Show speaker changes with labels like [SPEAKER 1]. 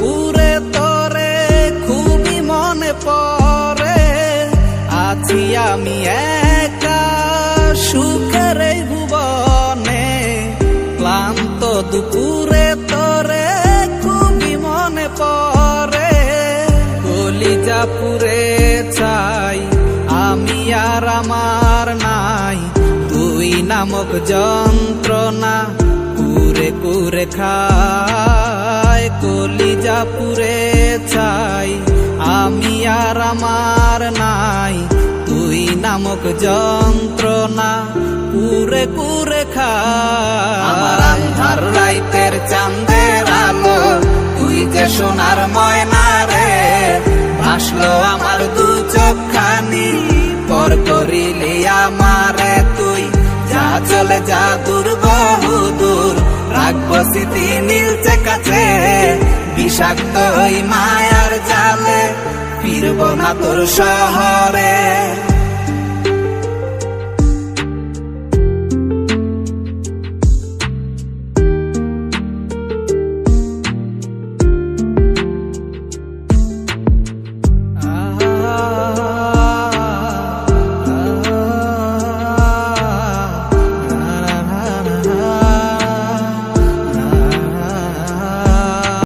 [SPEAKER 1] দুপুরে তোরে খুবই মনে পড়ে। আছি আমি একা সুখের এই ভুবনে, ক্লান্ত দুপুরে তোরে খুবই মনে পড়ে। কলিজা পুরে চাই আমি আর আমার নাই, তুই নামক যন্ত্রণা কুরে কুরে খায়। কলিজা পুরে চাই আমি আর আমার নাই, তুই নামক যন্ত্রণা কুরে কুরে খায়। আমার আন্ধার রাইতের চাঁদের আলো, তুই যে সোনার ময়না রে। ভাসলো আমার দু চোখখানি, পর করিলি আমারে তুই। যা চলে যা দূর বহু দূর, রাখবো স্মৃতি নীলচে কাছে। বিষাক্ত ওই মায়ার জালে ফিরবো না তোর শহরে।